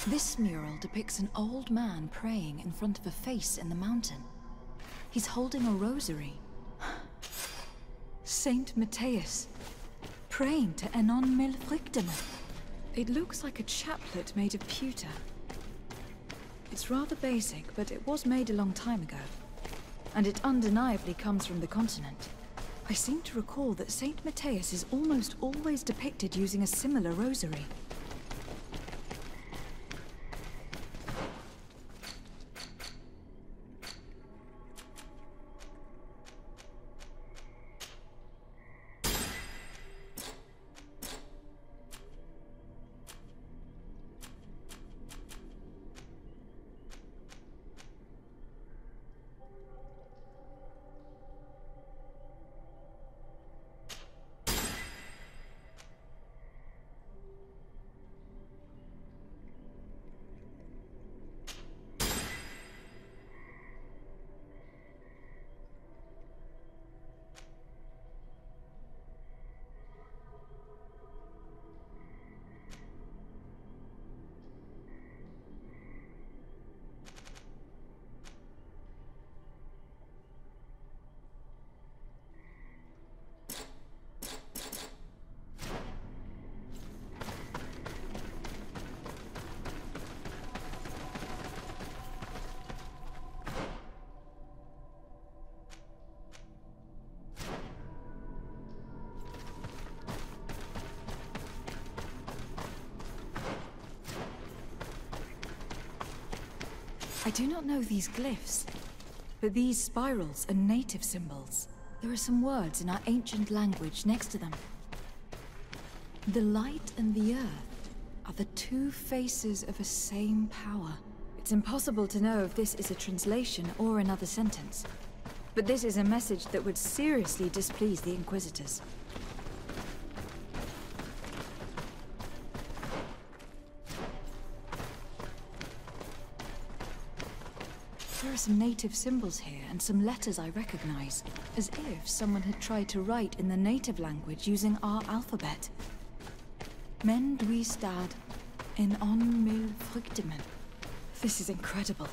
This mural depicts an old man praying in front of a face in the mountain. He's holding a rosary. Saint Matthias, praying to Enon Milfrichtemann. It looks like a chaplet made of pewter. It's rather basic, but it was made a long time ago. And it undeniably comes from the continent. I seem to recall that Saint Matthias is almost always depicted using a similar rosary. I do not know these glyphs, but these spirals are native symbols. There are some words in our ancient language next to them. The light and the earth are the two faces of a same power. It's impossible to know if this is a translation or another sentence, but this is a message that would seriously displease the Inquisitors. There are some native symbols here and some letters I recognize, as if someone had tried to write in the native language using our alphabet. Men duistad in on mil frichtemen. This is incredible.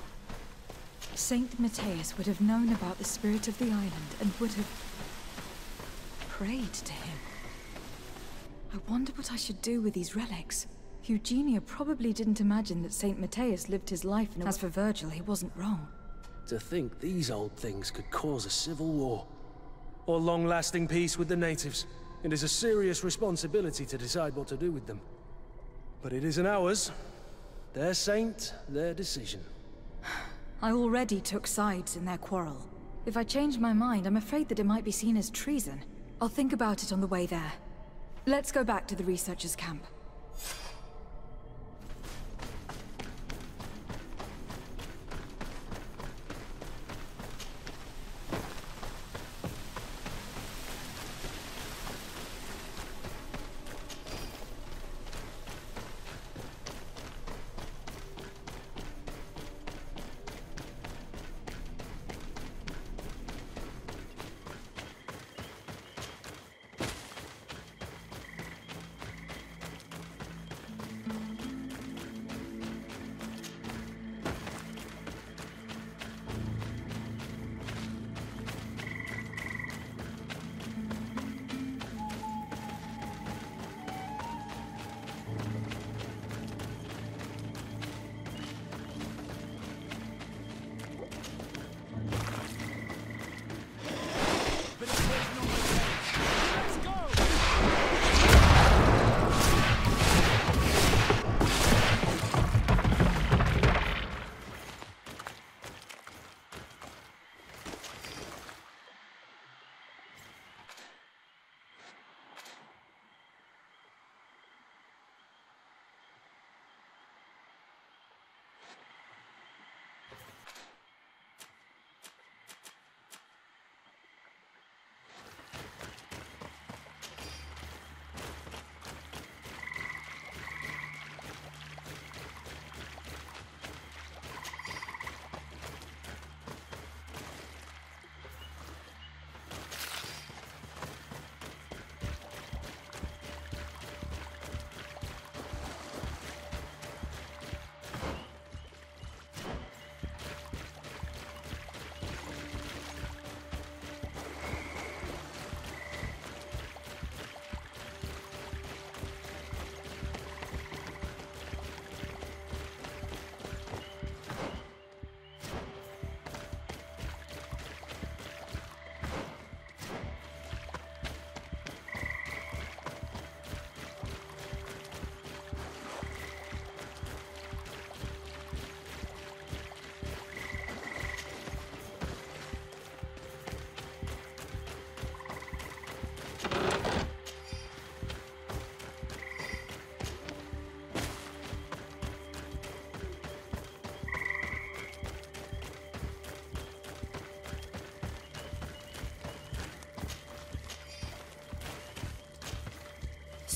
Saint Matthias would have known about the spirit of the island and would have prayed to him. I wonder what I should do with these relics. Eugenia probably didn't imagine that Saint Matthias lived his life in a... As for Virgil, he wasn't wrong. To think these old things could cause a civil war. Or long-lasting peace with the natives. It is a serious responsibility to decide what to do with them. But it isn't ours. Their saint, their decision. I already took sides in their quarrel. If I change my mind, I'm afraid that it might be seen as treason. I'll think about it on the way there. Let's go back to the researchers' camp.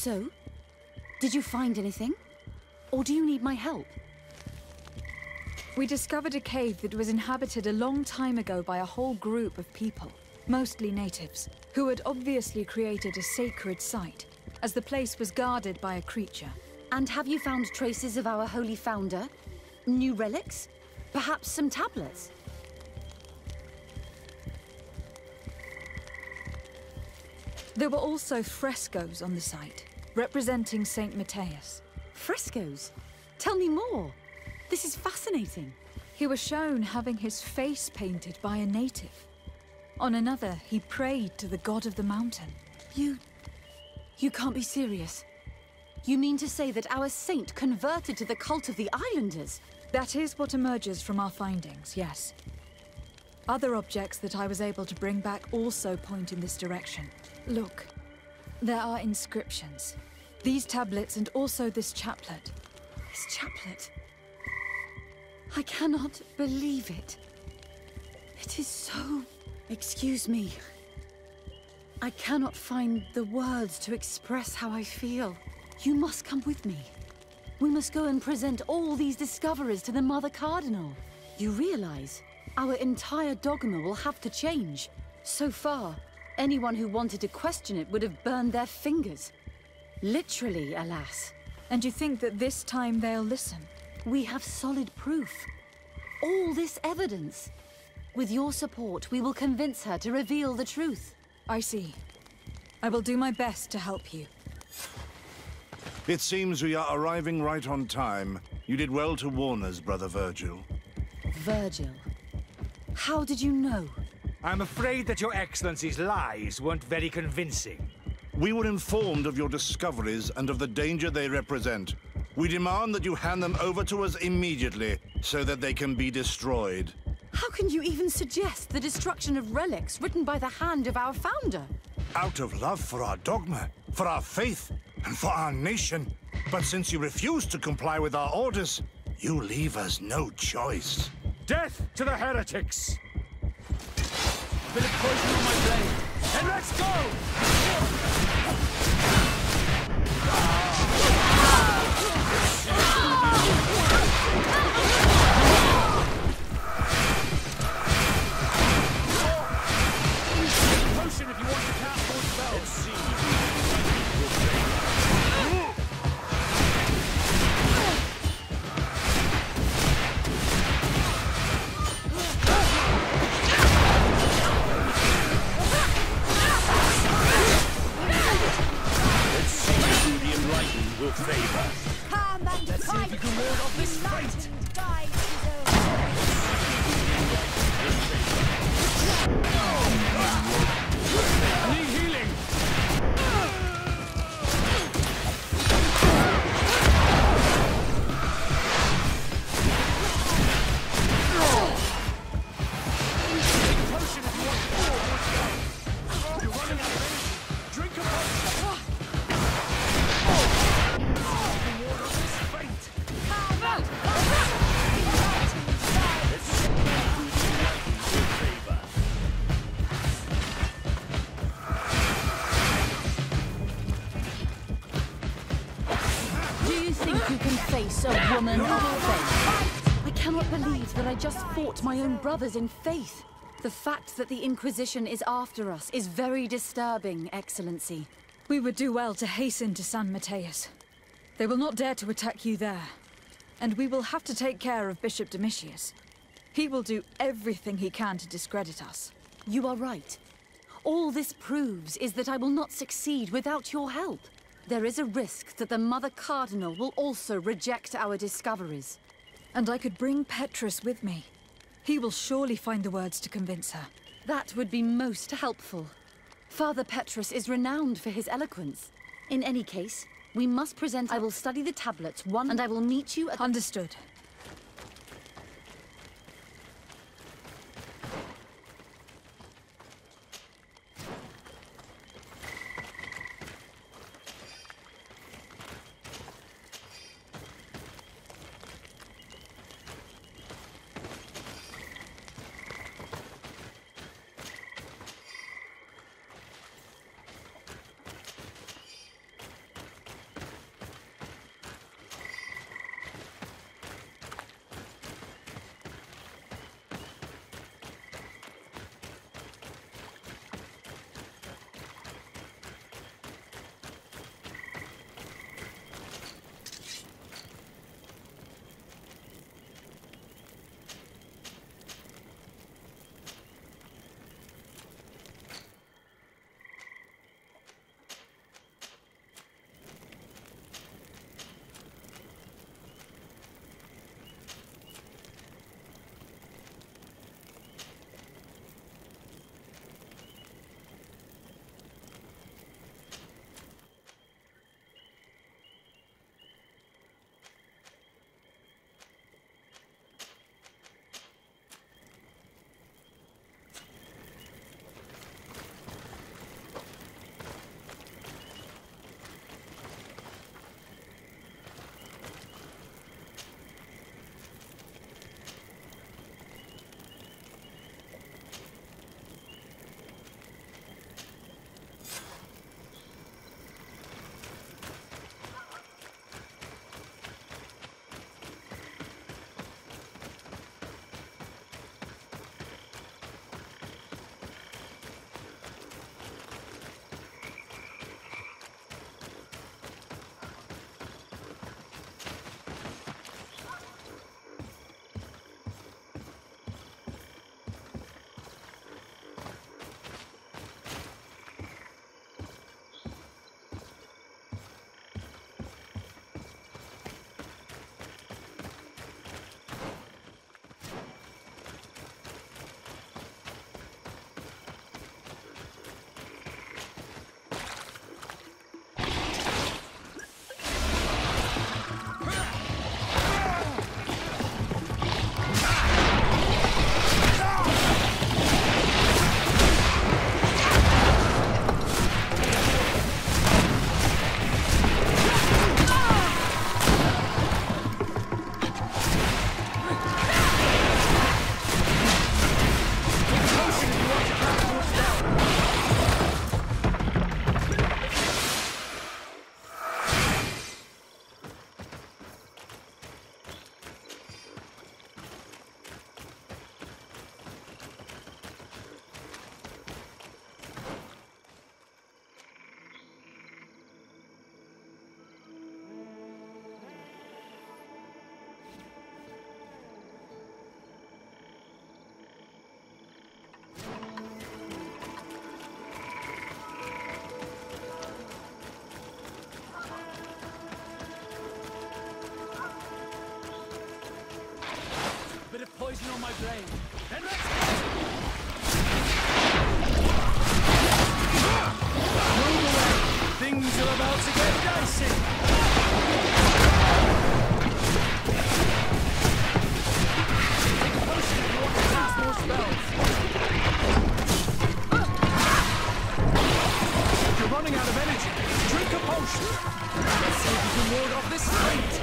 So, did you find anything? Or do you need my help? We discovered a cave that was inhabited a long time ago by a whole group of people, mostly natives, who had obviously created a sacred site, as the place was guarded by a creature. And have you found traces of our holy founder? New relics? Perhaps some tablets? There were also frescoes on the site, representing Saint Matthias. Frescoes? Tell me more. This is fascinating. He was shown having his face painted by a native. On another, he prayed to the god of the mountain. You can't be serious. You mean to say that our saint converted to the cult of the islanders? That is what emerges from our findings, yes. Other objects that I was able to bring back also point in this direction. Look, there are inscriptions. These tablets and also this chaplet. This chaplet? I cannot believe it. It is so... Excuse me. I cannot find the words to express how I feel. You must come with me. We must go and present all these discoveries to the Mother Cardinal. You realize our entire dogma will have to change. So far, anyone who wanted to question it would have burned their fingers. Literally, alas. And you think that this time they'll listen? We have solid proof. All this evidence. With your support, we will convince her to reveal the truth. I see. I will do my best to help you. It seems we are arriving right on time. You did well to warn us, Brother Virgil. Virgil? How did you know? I'm afraid that your Excellency's lies weren't very convincing. We were informed of your discoveries and of the danger they represent. We demand that you hand them over to us immediately, so that they can be destroyed. How can you even suggest the destruction of relics written by the hand of our founder? Out of love for our dogma, for our faith, and for our nation. But since you refuse to comply with our orders, you leave us no choice. Death to the heretics! Bit of poison on my blade, and let's go! Potion if you want to cast more spells. Let's see. Will favor. Come and Let's see if you can ward off this fate. I need healing. Potion if you want to. You're running out of energy. Drink a potion. Face a woman of faith. I cannot believe that I just fought my own brothers in faith. The fact that the Inquisition is after us is very disturbing, Excellency. We would do well to hasten to San Matthias. They will not dare to attack you there. And we will have to take care of Bishop Domitius. He will do everything he can to discredit us. You are right. All this proves is that I will not succeed without your help. There is a risk that the Mother Cardinal will also reject our discoveries. And I could bring Petrus with me. He will surely find the words to convince her. That would be most helpful. Father Petrus is renowned for his eloquence. In any case, we must present... I will study the tablets one, and I will meet you at... Understood. poison on my blade. Then let's go! Move away! Things are about to get dicey! Take a potion if you want to cast more spells. If you're running out of energy, drink a potion! Let's see if you can ward off this fate.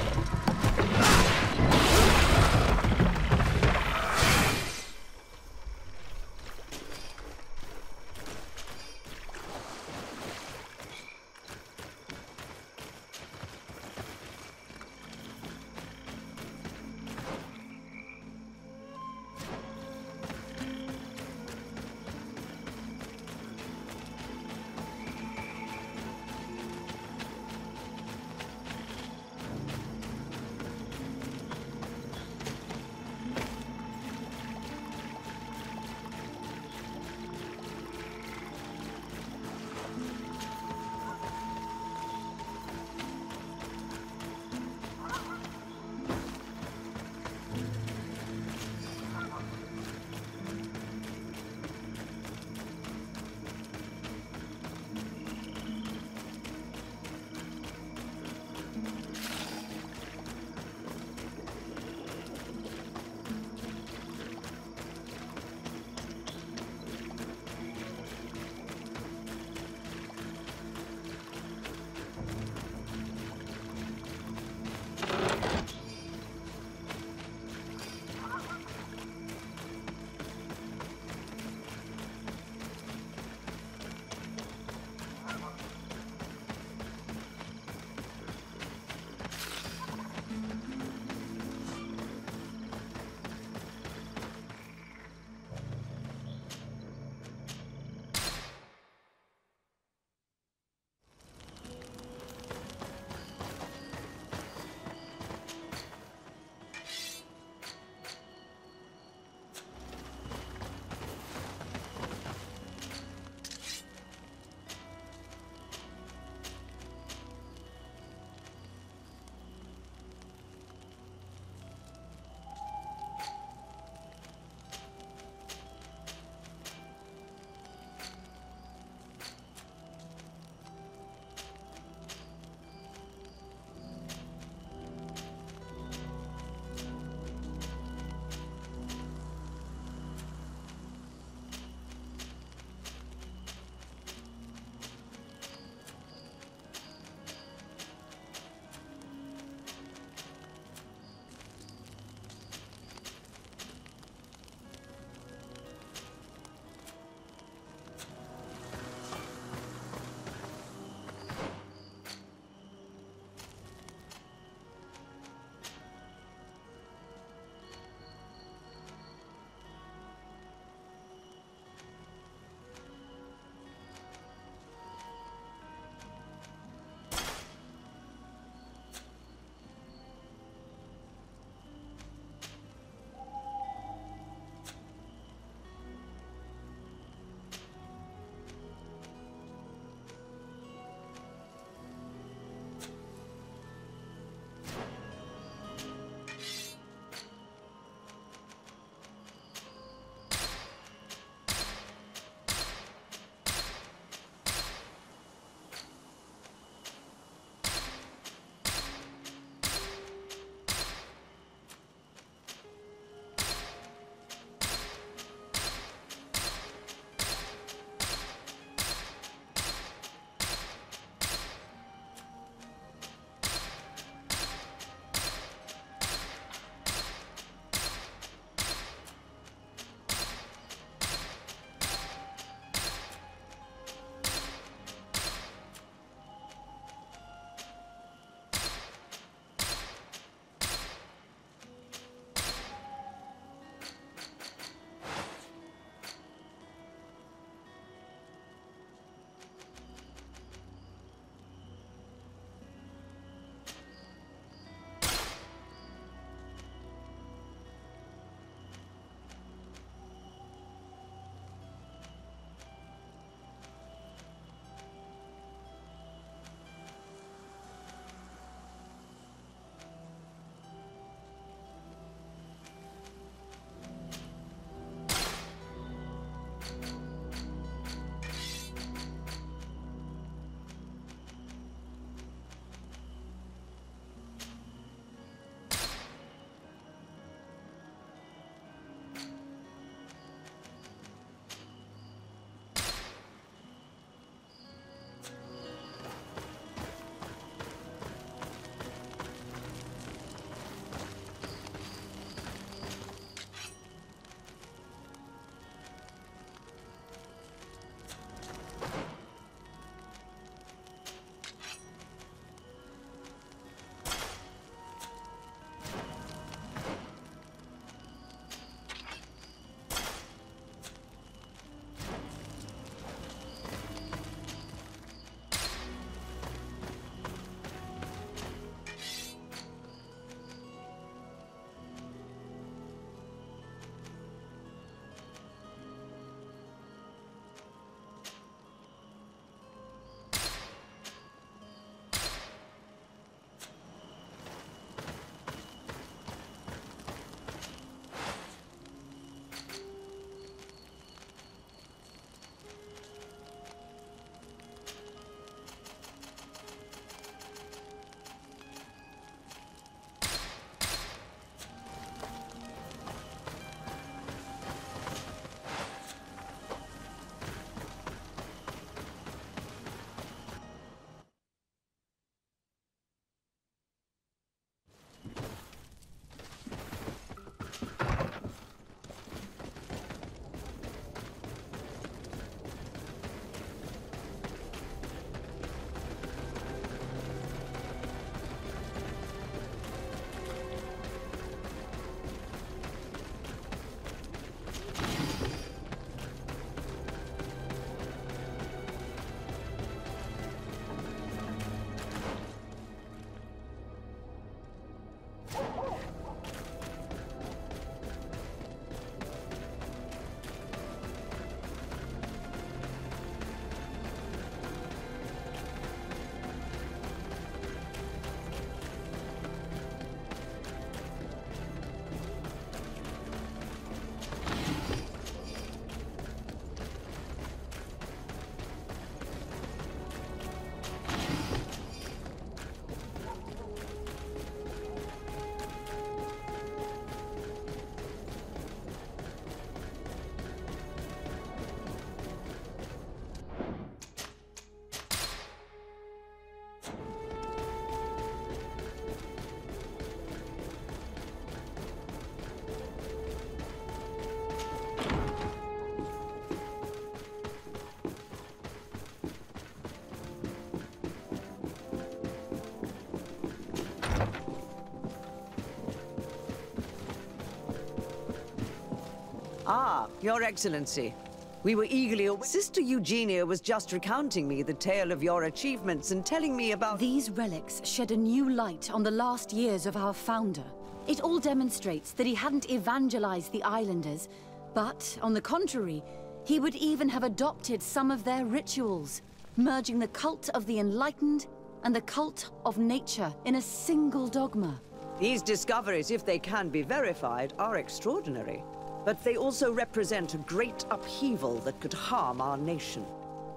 Ah, Your Excellency. We were eagerly awaiting. Sister Eugenia was just recounting me the tale of your achievements and telling me about... These relics shed a new light on the last years of our founder. It all demonstrates that he hadn't evangelized the islanders, but, on the contrary, he would even have adopted some of their rituals, merging the cult of the enlightened and the cult of nature in a single dogma. These discoveries, if they can be verified, are extraordinary. But they also represent a great upheaval that could harm our nation.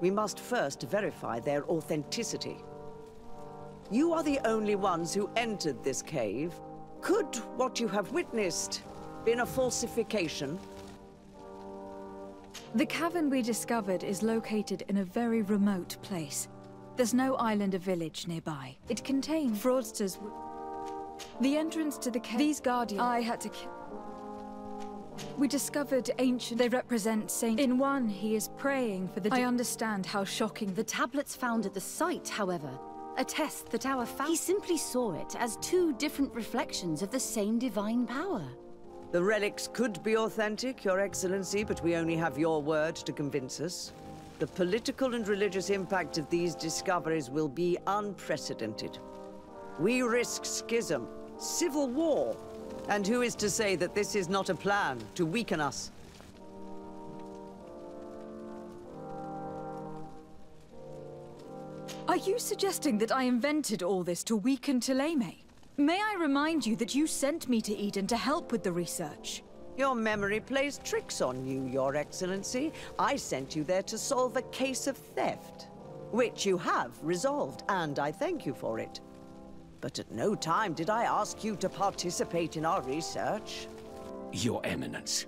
We must first verify their authenticity. You are the only ones who entered this cave. Could what you have witnessed been a falsification? The cavern we discovered is located in a very remote place. There's no island or village nearby. It contained fraudsters. The entrance to the cave... These guardians I had to kill. We discovered ancient... They represent Saint... In one, he is praying for the... I understand how shocking... The tablets found at the site, however, attest that our founder... He simply saw it as two different reflections of the same divine power. The relics could be authentic, Your Excellency, but we only have your word to convince us. The political and religious impact of these discoveries will be unprecedented. We risk schism, civil war, and who is to say that this is not a plan to weaken us? Are you suggesting that I invented all this to weaken Thélème? May I remind you that you sent me to Eden to help with the research? Your memory plays tricks on you, Your Excellency. I sent you there to solve a case of theft, which you have resolved, and I thank you for it. But at no time did I ask you to participate in our research. Your Eminence,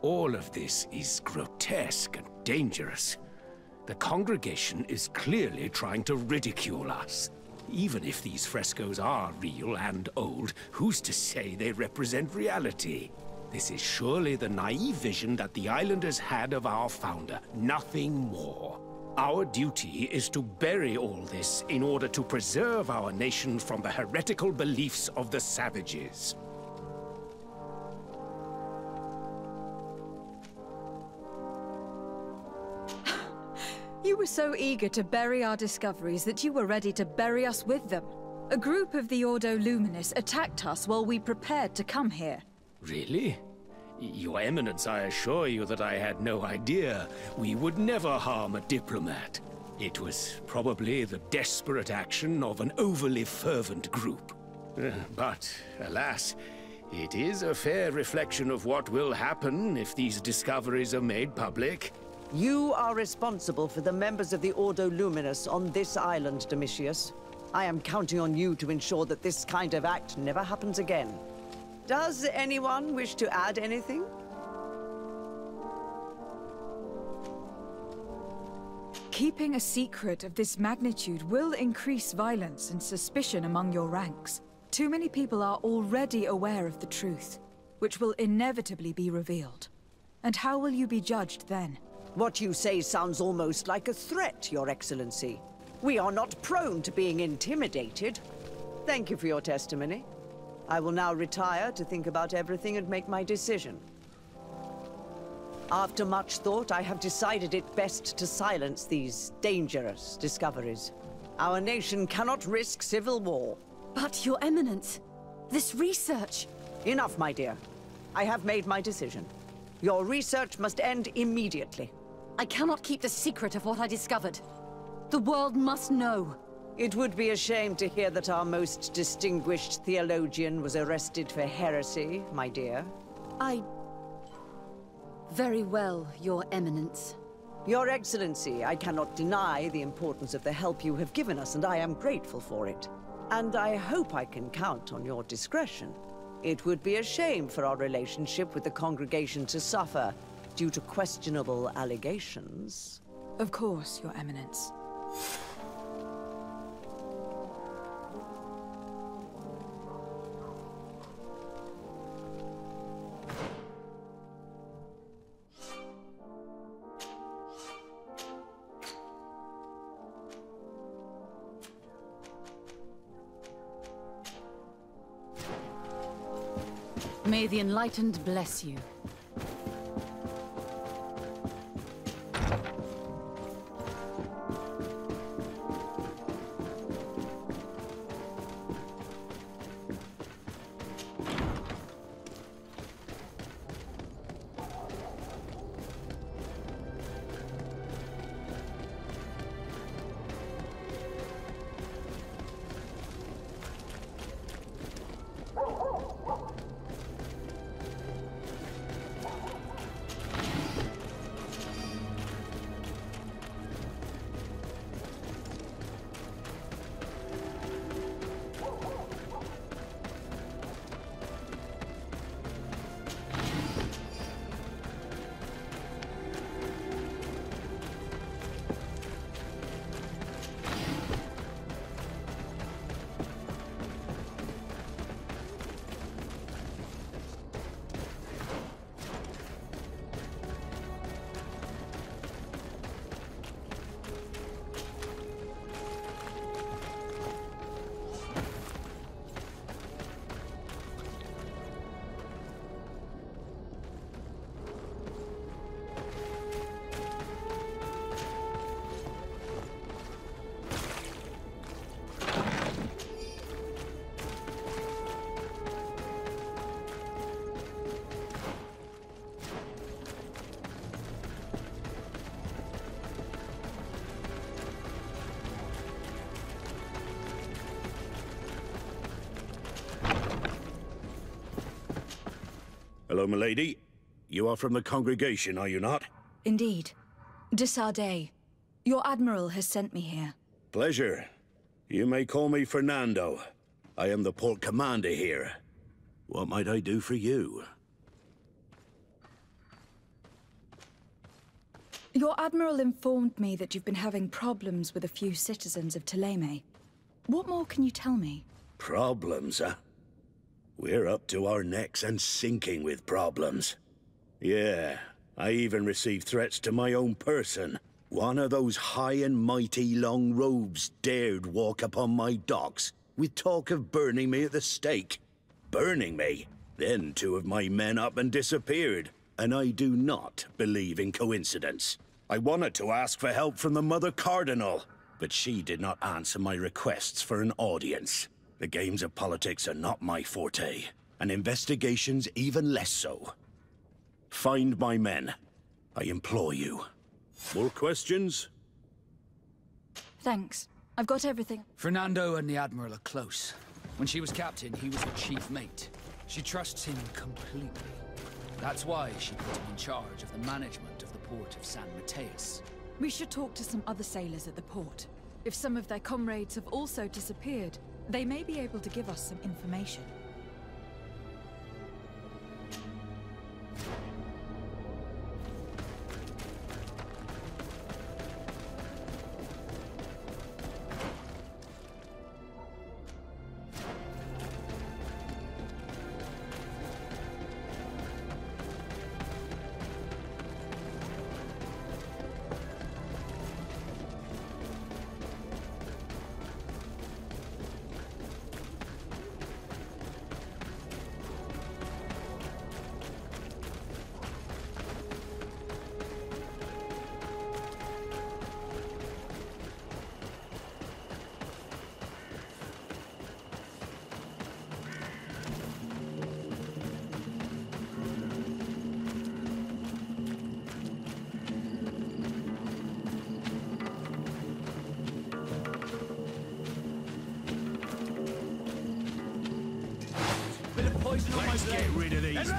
all of this is grotesque and dangerous. The congregation is clearly trying to ridicule us. Even if these frescoes are real and old, who's to say they represent reality? This is surely the naive vision that the islanders had of our founder, nothing more. Our duty is to bury all this in order to preserve our nation from the heretical beliefs of the savages. You were so eager to bury our discoveries that you were ready to bury us with them. A group of the Ordo Luminis attacked us while we prepared to come here. Really? Your Eminence, I assure you that I had no idea. We would never harm a diplomat. It was probably the desperate action of an overly fervent group. But, alas, it is a fair reflection of what will happen if these discoveries are made public. You are responsible for the members of the Ordo Luminis on this island, Domitius. I am counting on you to ensure that this kind of act never happens again. Does anyone wish to add anything? Keeping a secret of this magnitude will increase violence and suspicion among your ranks. Too many people are already aware of the truth, which will inevitably be revealed. And how will you be judged then? What you say sounds almost like a threat, Your Excellency. We are not prone to being intimidated. Thank you for your testimony. I will now retire to think about everything and make my decision. After much thought, I have decided it best to silence these dangerous discoveries. Our nation cannot risk civil war. But, Your Eminence, this research... Enough, my dear. I have made my decision. Your research must end immediately. I cannot keep the secret of what I discovered. The world must know. It would be a shame to hear that our most distinguished theologian was arrested for heresy, my dear. Very well, Your Eminence. Your Excellency, I cannot deny the importance of the help you have given us, and I am grateful for it. And I hope I can count on your discretion. It would be a shame for our relationship with the congregation to suffer due to questionable allegations. Of course, Your Eminence. May the Enlightened bless you. Hello, milady. You are from the congregation, are you not? Indeed. De Sardet. Your admiral has sent me here. Pleasure. You may call me Fernando. I am the port commander here. What might I do for you? Your admiral informed me that you've been having problems with a few citizens of Thélème. What more can you tell me? Problems, huh? We're up to our necks and sinking with problems. Yeah, I even received threats to my own person. One of those high and mighty long robes dared walk upon my docks with talk of burning me at the stake. Burning me? Then 2 of my men up and disappeared, and I do not believe in coincidence. I wanted to ask for help from the Mother Cardinal, but she did not answer my requests for an audience. The games of politics are not my forte, and investigations even less so. Find my men. I implore you. More questions? Thanks. I've got everything. Fernando and the Admiral are close. When she was captain, he was her chief mate. She trusts him completely. That's why she put him in charge of the management of the port of San Mateus. We should talk to some other sailors at the port. If some of their comrades have also disappeared, they may be able to give us some information. Let's get rid of these.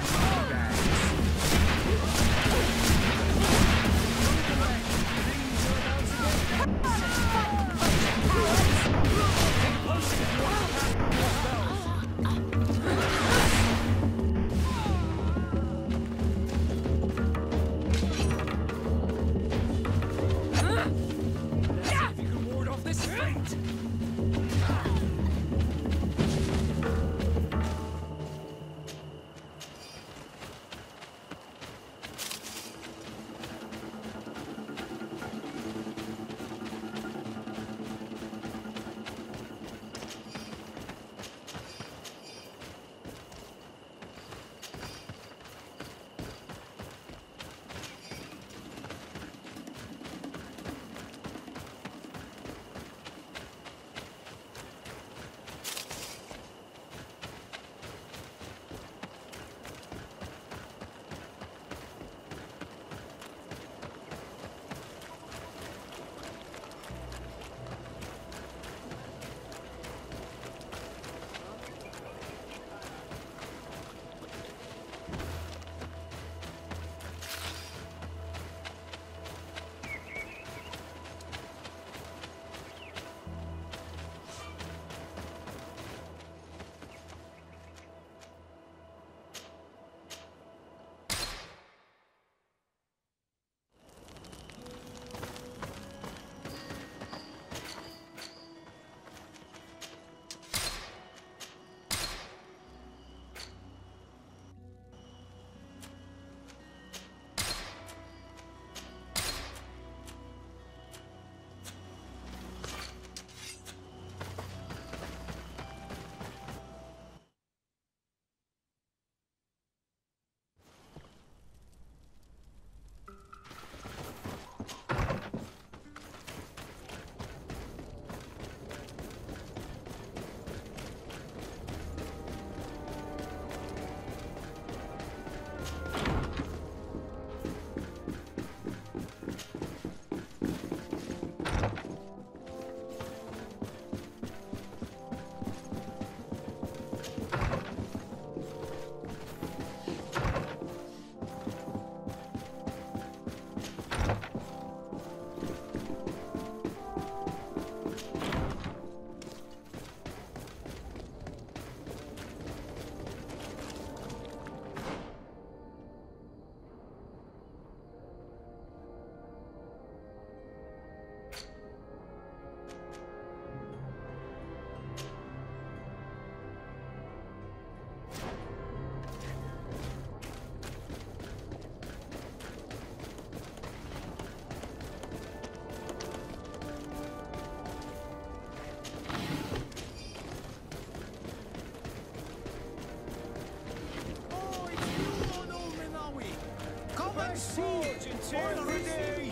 Forging tierna ready!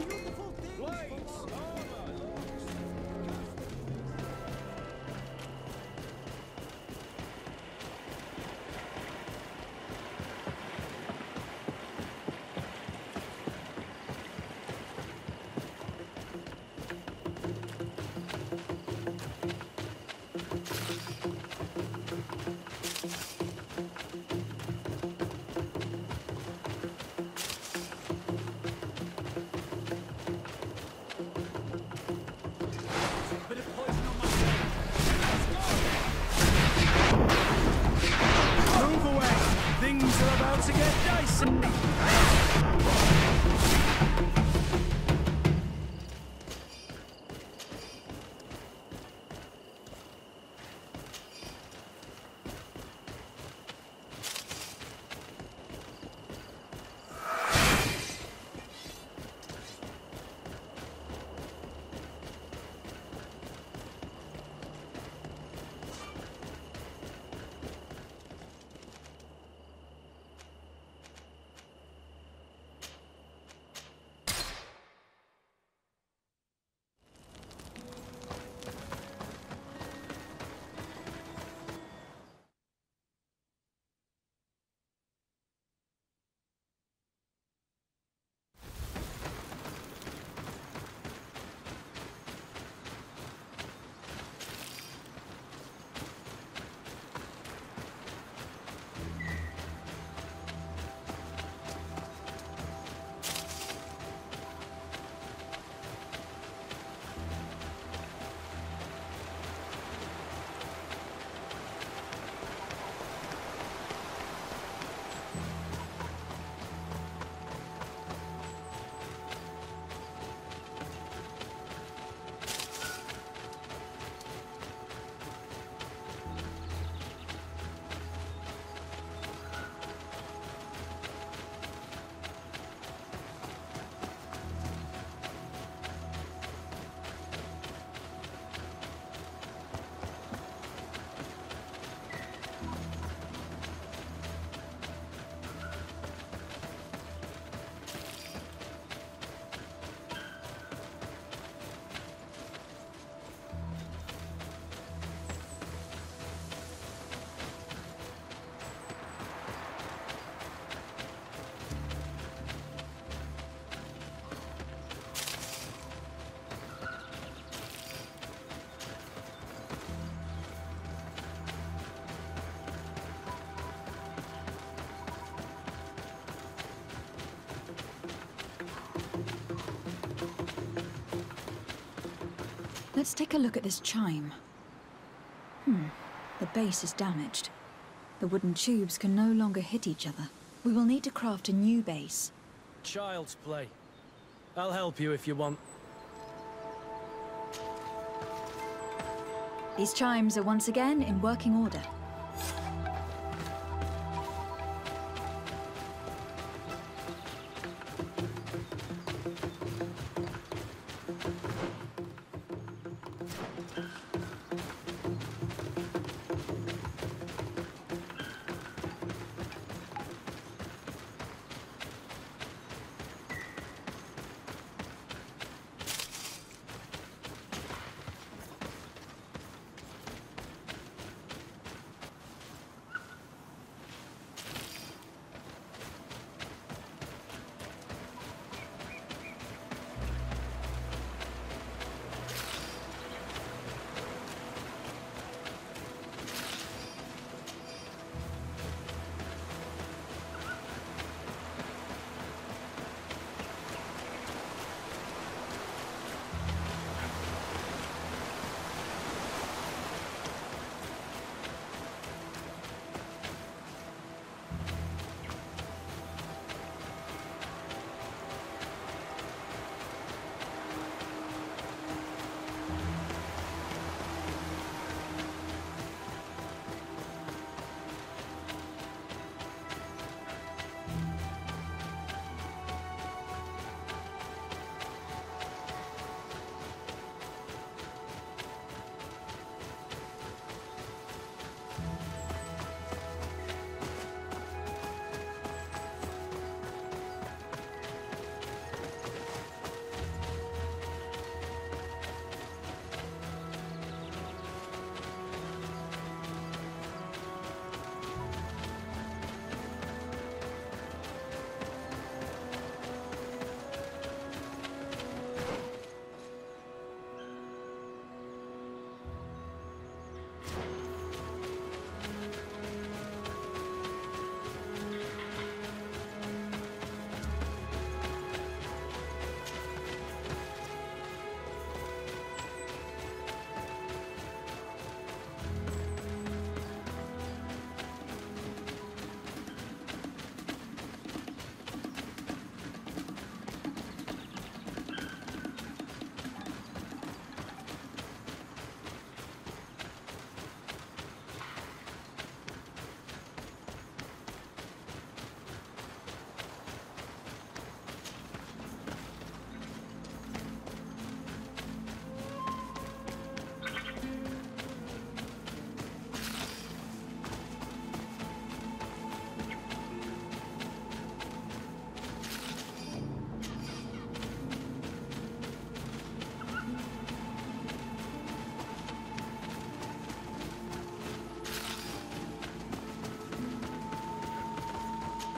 Blades, armor, things are about to get dicey! Let's take a look at this chime. The base is damaged. The wooden tubes can no longer hit each other. We will need to craft a new base. Child's play. I'll help you if you want. These chimes are once again in working order.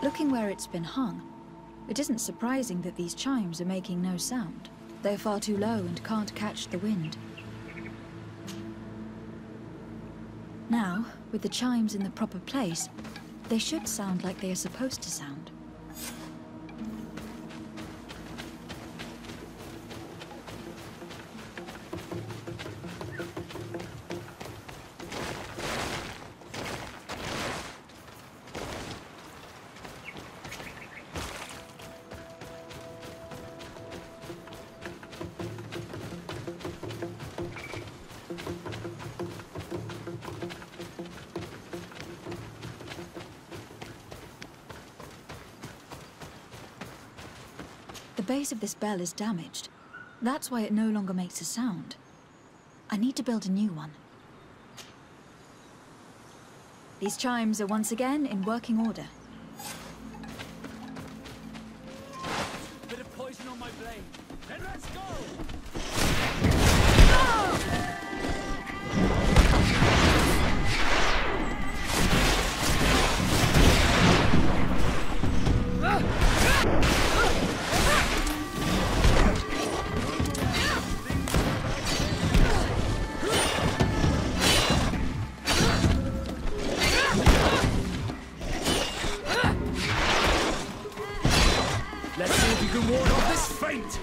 Looking where it's been hung, it isn't surprising that these chimes are making no sound. They're far too low and can't catch the wind. Now, with the chimes in the proper place, they should sound like they are supposed to sound. The base of this bell is damaged. That's why it no longer makes a sound. I need to build a new one. These chimes are once again in working order. Bit of poison on my blade. Then let's go! Let's see if you can ward off this fate!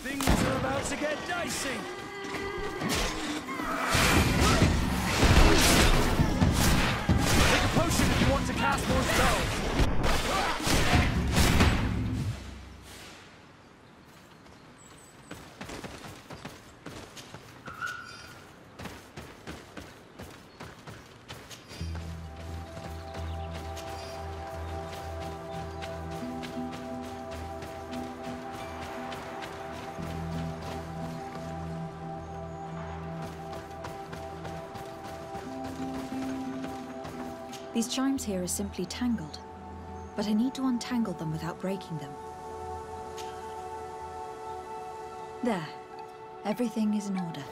Things are about to get dicey! Take a potion if you want to cast more spells! These chimes here are simply tangled, but I need to untangle them without breaking them. There. Everything is in order.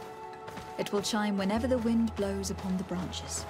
It will chime whenever the wind blows upon the branches.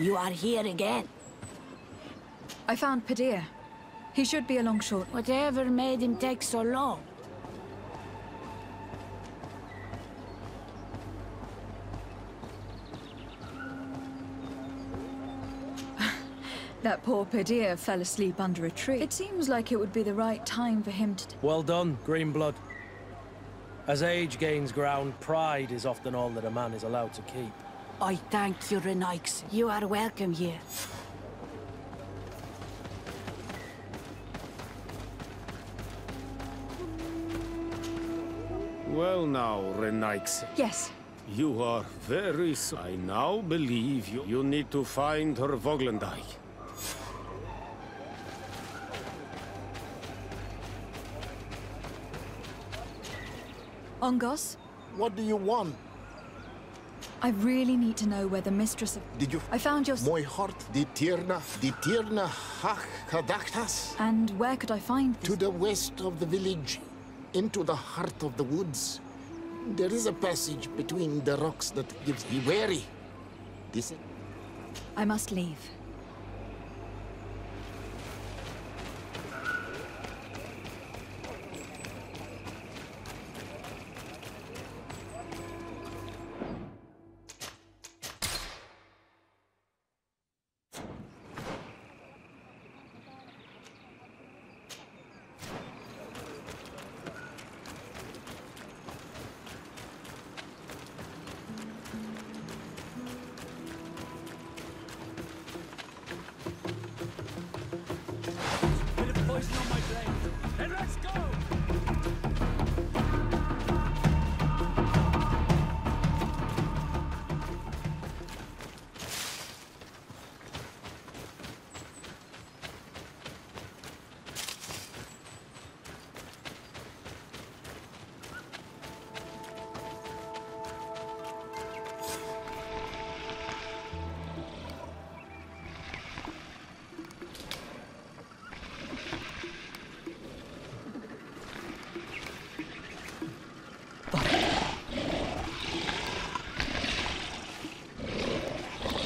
You are here again. I found Padir. He should be along short. Whatever made him take so long? That poor Padir fell asleep under a tree. It seems like it would be the right time for him to... Well done, Greenblood. As age gains ground, pride is often all that a man is allowed to keep. I thank you, Renix. You are welcome here. Well now, Renix. Yes. You are very... I now believe you need to find her Voglendai. Ongos? What do you want? I really need to know where the mistress of... Did you... I found your... My heart, tierna, harh, cadachtas. And where could I find this? To the west of the village, into the heart of the woods. There is a passage between the rocks that gives... Be wary. This... I must leave.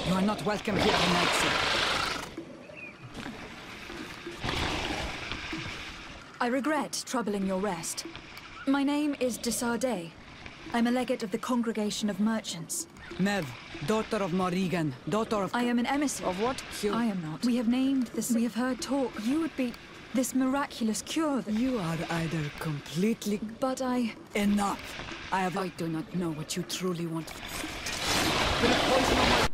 You are not welcome here, Nazi. I regret troubling your rest. My name is Desardet. I'm a legate of the Congregation of Merchants. Mev, daughter of Morrigan, daughter of... I am an emissary. Of what cure? I am not. We have named this... We have heard talk. You would be... This miraculous cure that... You are either completely... But I... Enough! I do not know what you truly want. Put a poison on my...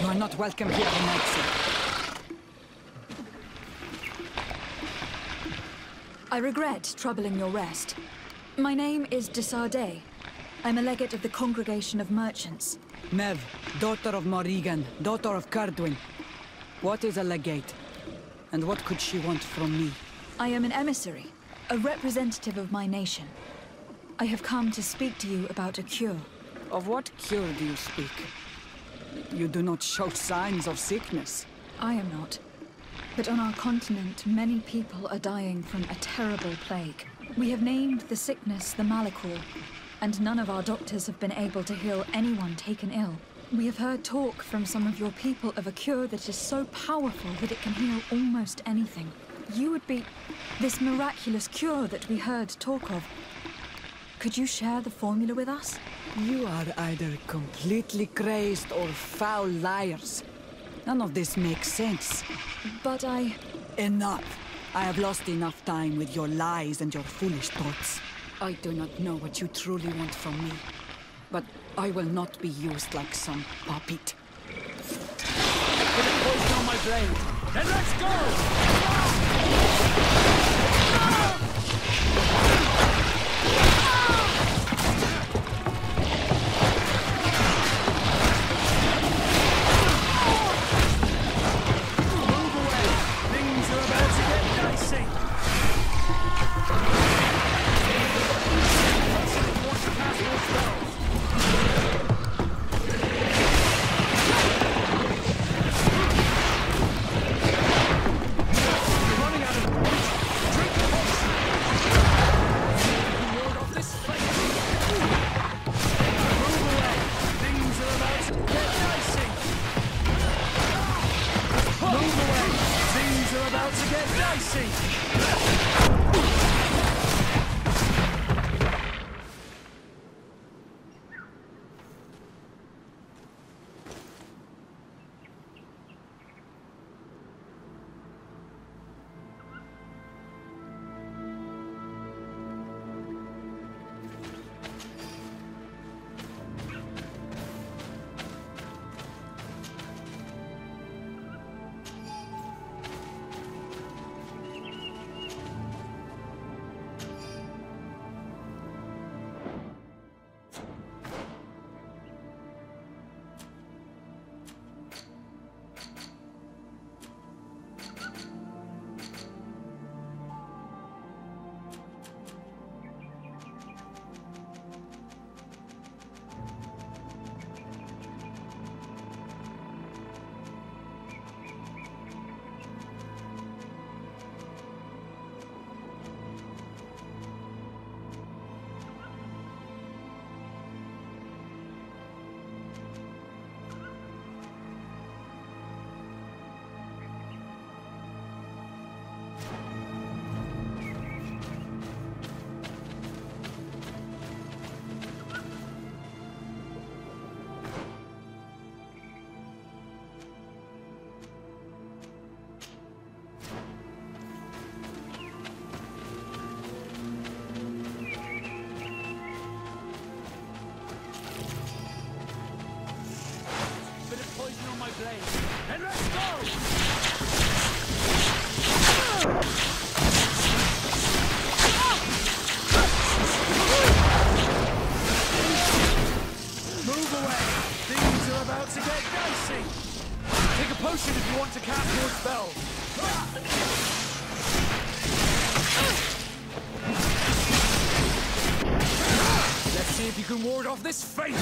You are not welcome here, Nazi. I regret troubling your rest. My name is Desardet. I'm a legate of the Congregation of Merchants. Mev, daughter of Morrigan, daughter of Cardwin. What is a legate? And what could she want from me? I am an emissary, a representative of my nation. I have come to speak to you about a cure. Of what cure do you speak? You do not show signs of sickness. I am not. But on our continent, many people are dying from a terrible plague. We have named the sickness the Malachor, and none of our doctors have been able to heal anyone taken ill. We have heard talk from some of your people of a cure that is so powerful that it can heal almost anything. You would be this miraculous cure that we heard talk of. Could you share the formula with us? You are either completely crazed or foul liars. None of this makes sense. But Enough! I have lost enough time with your lies and your foolish thoughts. I do not know what you truly want from me, but I will not be used like some puppet. Put a poison on my blade, then let's go! Move away! Things are about to get dicey! Potion if you want to cast more spells. Let's see if you can ward off this fate.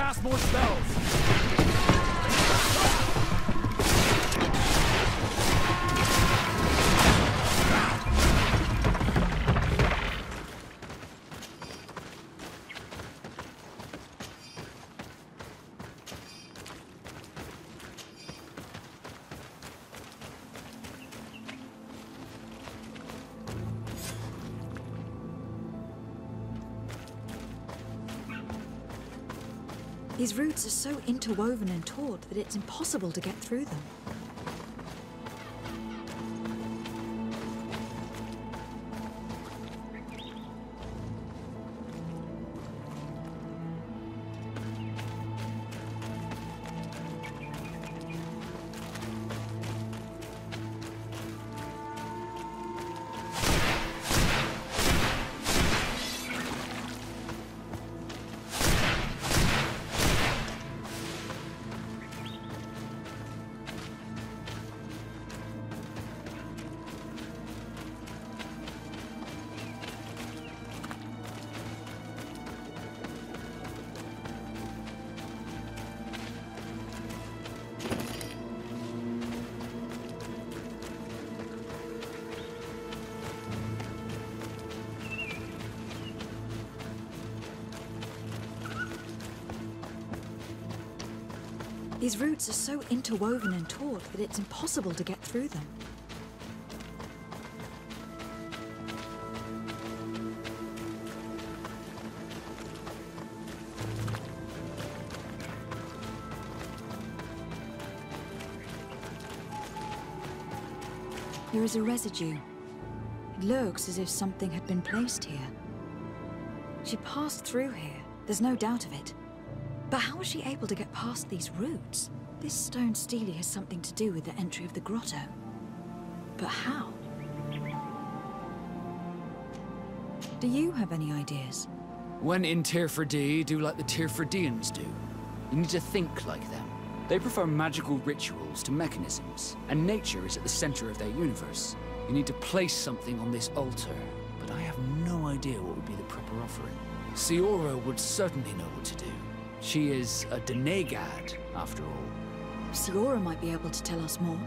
cast more spells! These roots are so interwoven and taut that it's impossible to get through them. These roots are so interwoven and taut that it's impossible to get through them. There is a residue. It looks as if something had been placed here. She passed through here, there's no doubt of it. But how was she able to get past these roots? This stone stele has something to do with the entry of the grotto. But how? Do you have any ideas? When in tierna, do like the Tierfredians do. You need to think like them. They prefer magical rituals to mechanisms, and nature is at the center of their universe. You need to place something on this altar, but I have no idea what would be the proper offering. Siora would certainly know what to do. She is a denegad, after all. Siora might be able to tell us more.